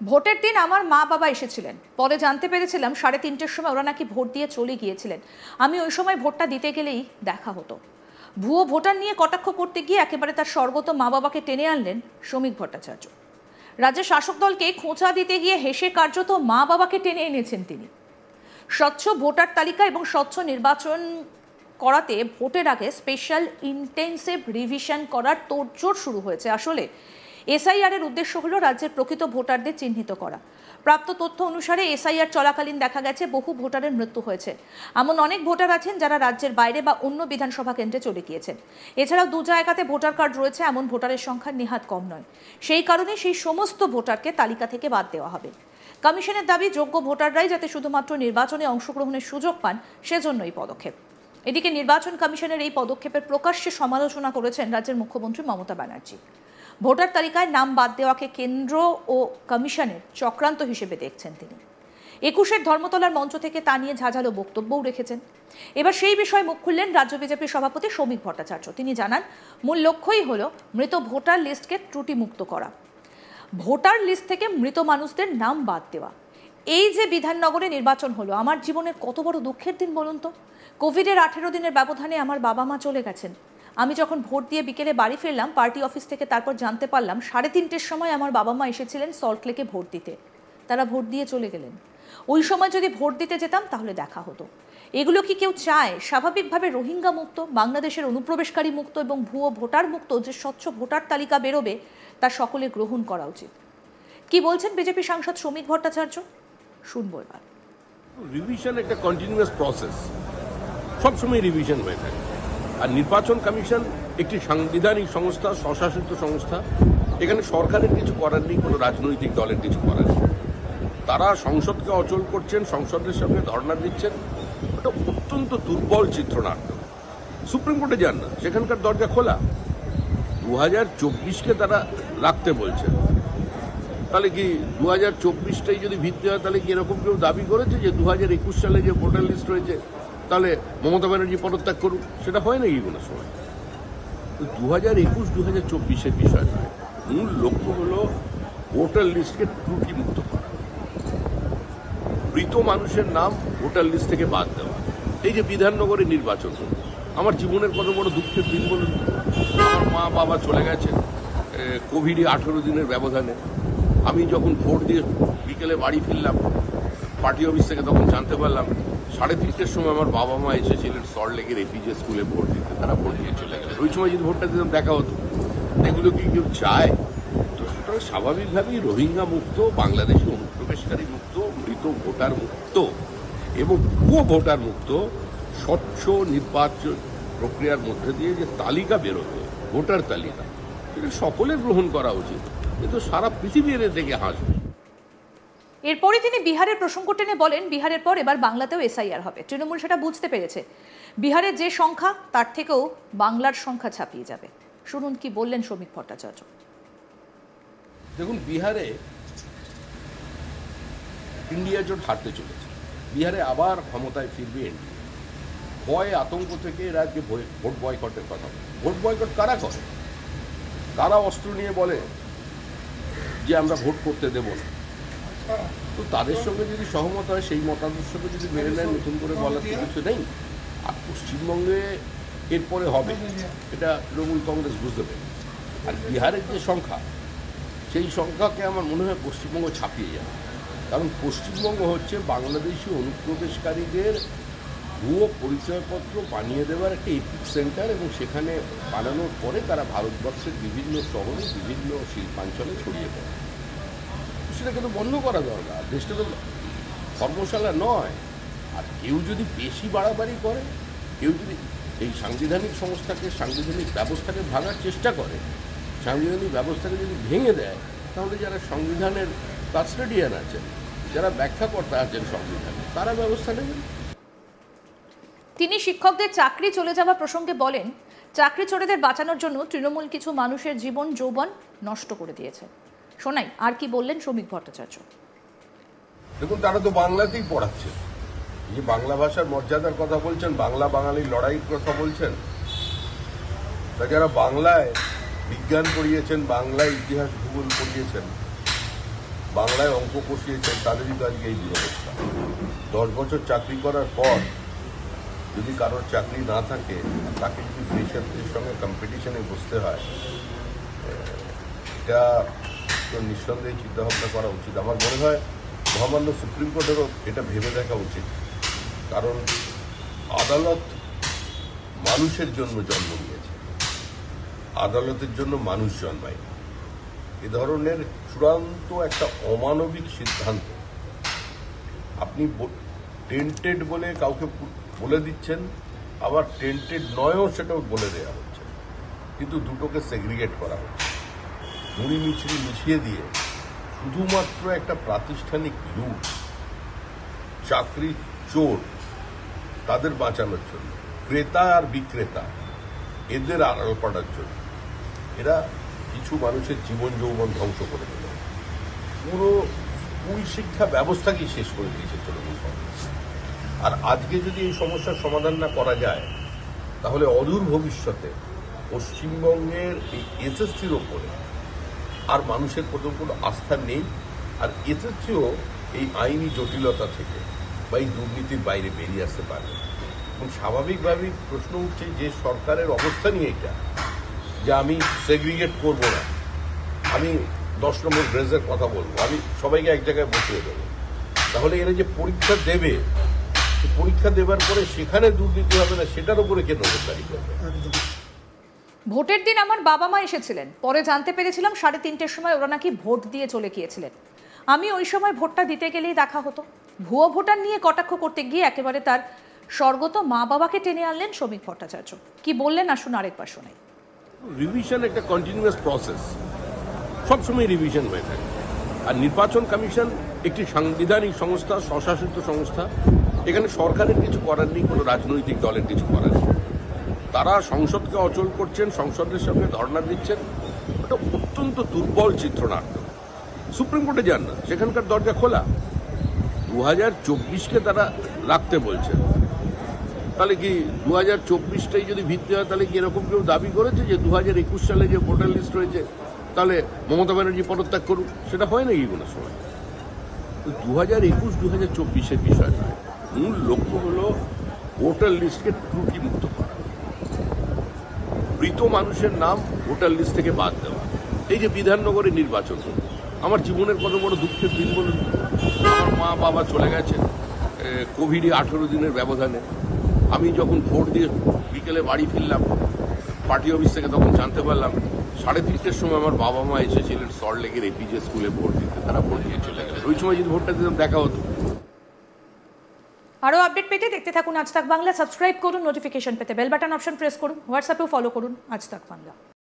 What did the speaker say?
ভোটের দিন আমার মা বাবা এসেছিলেন, পরে জানতে পেরেছিলাম 3:30-র সময় ওরা নাকি ভোট দিয়ে চলে গিয়েছিলেন। আমি ওই সময় ভোটটা দিতে গেলেই দেখা হতো। ভুয়ো ভোটার নিয়ে কটাক্ষ করতে গিয়ে একেবারে তার স্বর্গত মা বাবাকে টেনে আনলেন শ্রমিক ভট্টাচার্য। রাজ্যের শাসক দলকে খোঁচা দিতে গিয়ে হেসে কার্যত মা বাবাকে টেনে এনেছেন তিনি। স্বচ্ছ ভোটার তালিকা এবং স্বচ্ছ নির্বাচন করাতে ভোটের আগে স্পেশাল ইন্টেন্সিভ রিভিশন করার তোড়জোড় শুরু হয়েছে। আসলে এসআইআর এর উদ্দেশ্য হলো রাজ্যের প্রকৃত ভোটারদের চিহ্নিত করা। প্রাপ্ত তথ্য অনুসারে এসআইআর চলাকালীন দেখা গেছে বহু ভোটারের মৃত্যু হয়েছে। এমন অনেক ভোটার আছেন যারা রাজ্যের বাইরে বা অন্য বিধানসভা কেন্দ্রে চলে গিয়েছেন। এছাড়াও 2 জায়গাতে ভোটার কার্ড রয়েছে, এমন ভোটারের সংখ্যা নেহাত কম নয়। সেই কারণে সেই সমস্ত ভোটারকে তালিকা থেকে বাদ দেওয়া হবে। কমিশনের দাবি, যোগ্য ভোটাররাই যাতে শুধুমাত্র নির্বাচনে অংশগ্রহণের সুযোগ পান, সেজন্য এই পদক্ষেপ। এদিকে নির্বাচন কমিশনের এই পদক্ষেপের প্রকাশ্যে সমালোচনা করেছেন রাজ্যের মুখ্যমন্ত্রী মমতা ব্যানার্জি। ভোটার তালিকায় নাম বাদ দেওয়াকে কেন্দ্র ও কমিশনের চক্রান্ত হিসেবে দেখছেন তিনি। 21-এর ধর্মতলার মঞ্চ থেকে তা নিয়ে ঝাঁঝালো বক্তব্যও রেখেছেন। এবার সেই বিষয়ে মুখ খুললেন রাজ্য বিজেপির সভাপতি শ্রমিক ভট্টাচার্য। তিনি জানান, মূল লক্ষ্যই হলো মৃত ভোটার লিস্টকে ত্রুটিমুক্ত করা, ভোটার লিস্ট থেকে মৃত মানুষদের নাম বাদ দেওয়া। এই যে বিধাননগরে নির্বাচন হলো, আমার জীবনের কত বড় দুঃখের দিন বলুন তো। কোভিডের 18 দিনের ব্যবধানে আমার বাবা মা চলে গেছেন। আমি যখন ভোট দিয়ে বিকেলে বাড়ি ফিরলাম পার্টি অফিস থেকে, তারপর জানতে পারলাম 3:30-র সময় আমার বাবা মা এসেছিলেন সল্টলেকে ভোট দিতে। তারা ভোট দিয়ে চলে গেলেন। ওই সময় যদি ভোট দিতে যেতাম তাহলে দেখা হতো। এগুলো কি কেউ চায়? স্বাভাবিকভাবে রোহিঙ্গা মুক্ত, বাংলাদেশের অনুপ্রবেশকারী মুক্ত এবং ভুয়ো ভোটার মুক্ত যে স্বচ্ছ ভোটার তালিকা বেরোবে, তা সকলে গ্রহণ করা উচিত। কি বলছেন বিজেপি সাংসদ শ্রমিক ভট্টাচার্য, শুনবো এবার। রিভিশন একটা কন্টিনিউয়াস প্রসেস, সবসময় রিভিশন হয়ে থাকে। আর নির্বাচন কমিশন একটি সাংবিধানিক সংস্থা, স্বশাসিত সংস্থা। এখানে সরকারের কিছু করার নেই, কোনো রাজনৈতিক দলের কিছু করার নেই। তারা সংসদকে অচল করছেন, সংসদের সঙ্গে ধর্ণা দিচ্ছেন। এটা অত্যন্ত দুর্বল চিত্রনাট্য। সুপ্রিম কোর্টে যান না, সেখানকার দরজা খোলা। 2024-কে তারা রাখতে বলছেন। তাহলে কি 2024টাই যদি ভিত্তি হয়, তাহলে কি এরকম কেউ দাবি করেছে যে 2021 সালে যে ভোটার লিস্ট রয়েছে তাহলে মমতা ব্যানার্জি পদত্যাগ করুন? সেটা হয় নাকি কোনো সময়? 2021-2024-এর বিষয় নয়, মূল লক্ষ্য হলো ভোটার লিস্টকে ত্রুটিমুক্ত করা, মৃত মানুষের নাম ভোটার লিস্ট থেকে বাদ দেওয়া। এই যে বিধাননগরে নির্বাচন হলো, আমার জীবনের কত বড় দুঃখের দিন বলুন। আমার মা বাবা চলে গেছে কোভিডে 18 দিনের ব্যবধানে। আমি যখন ভোট দিয়ে বিকেলে বাড়ি ফিরলাম পার্টি অফিস থেকে, তখন জানতে পারলাম 3:30-এর সময় আমার বাবা মা এসেছিলেন সল্টলেকের এপিজে স্কুলে ভোট দিতে। তারা ভোট দিয়ে চলে গেলেন। ওই সময় যদি ভোটটা দিতাম দেখা হতো। এগুলো কি কেউ চায়? তো সুতরাং স্বাভাবিকভাবেই রোহিঙ্গা মুক্ত, বাংলাদেশি অনুপ্রবেশকারী মুক্ত, মৃত ভোটার মুক্ত এবং ভুয়ো ভোটার মুক্ত স্বচ্ছ নির্বাচন প্রক্রিয়ার মধ্যে দিয়ে যে তালিকা বেরোবে, ভোটার তালিকা, এটা সকলের গ্রহণ করা উচিত। কিন্তু সারা পৃথিবীর দেখে হাসবে। এরপরে তিনি বিহারের প্রসঙ্গ টেনে বলেন, বিহারের পর এবার বাংলাতেও এসআইআর হবে। তৃণমূল সেটা বুঝতে পেরেছে। বিহারের যে সংখ্যা, তার থেকেও বাংলার সংখ্যা ছাপিয়ে যাবে। শুনুন কি বললেন শ্রমিক ভট্টাচার্য। দেখুন, বিহারে ইন্ডিয়া জোট হারতে চলেছে। বিহারে আবার ক্ষমতায় ফিরবে এনডিএ। ভয় আতঙ্ক থেকে এরা আজকে ভোট বয়কটের কথা বলে। ভোট বয়কট কারা করে? কারা অস্ত্র নিয়ে বলে যে আমরা ভোট করতে দেব না। তো তাদের সঙ্গে যদি সহমত হয়, সেই মতাদর্শকে যদি মেনে নেয়, নতুন করে বলার তো কিছু নেই। আর পশ্চিমবঙ্গে এরপরে হবে, এটা তৃণমূল কংগ্রেস বুঝতে পারে। আর বিহারের যে সংখ্যা, সেই সংখ্যাকে আমার মনে হয় পশ্চিমবঙ্গ ছাপিয়ে যাবে। কারণ পশ্চিমবঙ্গ হচ্ছে বাংলাদেশি অনুপ্রবেশকারীদের ভুয়ো পরিচয়পত্র বানিয়ে দেওয়ার একটা এপিক সেন্টার, এবং সেখানে বানানোর পরে তারা ভারতবর্ষের বিভিন্ন শহরে, বিভিন্ন শিল্পাঞ্চলে ছড়িয়ে পড়ে। সেটাকে তো বন্ধ করা দরকার। দেশটা তো ধর্মশালা নয়। আর কেউ যদি বেশি বাড়াবাড়ি করে, কেউ যদি এই সাংবিধানিক সংস্থাকে, সাংবিধানিক ব্যবস্থাকে ভাঙার চেষ্টা করে, সাংবিধানিক ব্যবস্থাকে যদি ভেঙে দেয়, তাহলে যারা সংবিধানের কাস্টোডিয়ান আছেন, যারা ব্যাখ্যাকর্তা আছেন সংবিধানে, তারা ব্যবস্থা নেবেন। তিনি শিক্ষকদের চাকরি চলে যাওয়া প্রসঙ্গে বলেন, চাকরি চোরেদের বাঁচানোর জন্য তৃণমূল কিছু মানুষের জীবন যৌবন নষ্ট করে দিয়েছে। শোনাই আর কি বললেন শ্রমিক ভট্টাচার্য। দেখুন, তারা তো বাংলাতেই পড়াচ্ছে। যে বাংলা ভাষার মর্যাদার কথা বলছেন, বাংলা বাঙালির লড়াইয়ের কথা বলছেন, তা যারা বাংলায় বিজ্ঞান পড়িয়েছেন, বাংলায় ইতিহাস ভূগোল পড়িয়েছেন, বাংলায় অঙ্ক কষিয়েছেন তাদেরই তো আজকে এই দুরবস্থা। 10 বছর চাকরি করার পর যদি কারোর চাকরি না থাকে, তাকে যদি ফ্রেশারদের সঙ্গে কম্পিটিশনে বসতে হয়, এটা তো নিঃসন্দেহে চিন্তাভাবনা করা উচিত। আমার মনে হয় মহামান্য সুপ্রিম কোর্টেরও এটা ভেবে দেখা উচিত, কারণ আদালত মানুষের জন্য জন্ম নিয়েছে, আদালতের জন্য মানুষ জন্মায়। এ ধরনের চূড়ান্ত একটা অমানবিক সিদ্ধান্ত আপনি টেন্টেড বলে কাউকে বলে দিচ্ছেন, আবার টেন্টেড নয়ও সেটাও বলে দেওয়া হচ্ছে, কিন্তু দুটোকে সেগ্রিগেট করা হচ্ছে, মুড়ি মিছড়ি মিশিয়ে দিয়ে শুধুমাত্র একটা প্রাতিষ্ঠানিক লুট, চাকরি চোর তাদের বাঁচানোর জন্য, ক্রেতা আর বিক্রেতা এদের আড়াল করার জন্য এরা কিছু মানুষের জীবন যৌবন ধ্বংস করে দিল। পুরো স্কুল শিক্ষা ব্যবস্থাকেই শেষ করে দিয়েছে তৃণমূল কংগ্রেস। আর আজকে যদি এই সমস্যার সমাধান না করা যায়, তাহলে অদূর ভবিষ্যতে পশ্চিমবঙ্গের এই এসএসসির ওপরে আর মানুষের প্রথম কোনো আস্থা নেই। আর এসএসসিও এই আইনি জটিলতা থেকে বা এই দুর্নীতির বাইরে বেরিয়ে আসতে পারবে। এবং স্বাভাবিকভাবেই প্রশ্ন উঠছে যে সরকারের অবস্থা নিয়ে এটা, যে আমি সেগ্রিগেট করব না, আমি 10 নম্বর গ্রেজের কথা বলবো, আমি সবাইকে এক জায়গায় বসিয়ে দেবো, তাহলে এরা যে পরীক্ষা দেবে, পরীক্ষা দেবার পরে সেখানে দুর্নীতি হবে না, সেটার উপরে কে নজরদারি করবে? ভোটের দিন আমার বাবা মা এসেছিলেন, পরে জানতে পেরেছিলাম 3:30-র সময় ওরা নাকি ভোট দিয়ে চলে গিয়েছিলেন। আমি ওই সময় ভোটটা দিতে গেলেই দেখা হতো। ভুয়ো ভোটার নিয়ে কটাক্ষ করতে গিয়ে একেবারে তার স্বর্গত মা বাবাকে টেনে আনলেন শ্রমিক ভট্টাচার্য। কি বললেন আসুন আরেকবার শোনাই। রিভিশন একটা কন্টিনিউয়াস প্রসেস, সবসময় রিভিশন হয়ে থাকে। আর নির্বাচন কমিশন একটি সাংবিধানিক সংস্থা, স্বশাসিত সংস্থা, এখানে সরকারের কিছু করার নেই, কোনো রাজনৈতিক দলের কিছু করার নেই। তারা সংসদকে অচল করছেন, সংসদের সামনে ধর্ণা দিচ্ছেন, এটা অত্যন্ত দুর্বল চিত্রনাট্য। সুপ্রিম কোর্টে যান না, সেখানকার দরজা খোলা। 2024কে তারা রাখতে বলছেন, তাহলে কি 2024টাই যদি ভিত্তি হয়, তাহলে কি এরকম কেউ দাবি করেছে যে 2021 সালে যে ভোটার লিস্ট রয়েছে তাহলে মমতা ব্যানার্জি পদত্যাগ করুক? সেটা হয় নাকি কোনো সময়? 2021-2024-এর বিষয় নয়, মূল লক্ষ্য হলো ভোটার লিস্টকে ত্রুটি মুক্ত করা, মৃত মানুষের নাম ভোটার লিস্ট থেকে বাদ দেওয়া। এই যে বিধাননগরে নির্বাচন, আমার জীবনের কত বড় দুঃখের দিন বলুন। আমার মা বাবা চলে গেছে কোভিডে 18 দিনের ব্যবধানে। আমি যখন ভোট দিয়ে বিকেলে বাড়ি ফিরলাম পার্টি অফিস থেকে, তখন জানতে পারলাম 3:30-র সময় আমার বাবা মা এসেছিলেন সল্টলেকের এপিজে স্কুলে ভোট দিতে। তারা ভোট দিয়ে চলে গেলেন। ওই সময় যদি ভোটটা দিতাম দেখা হতো। আরও আপডেট পেতে দেখতে থাকুন আজ তাক বাংলা। সাবস্ক্রাইব করুন, নোটিফিকেশন পেতে বেল বাটন অপশন প্রেস করুন, হোয়াটসঅ্যাপেও ফলো করুন আজ তাক বাংলা।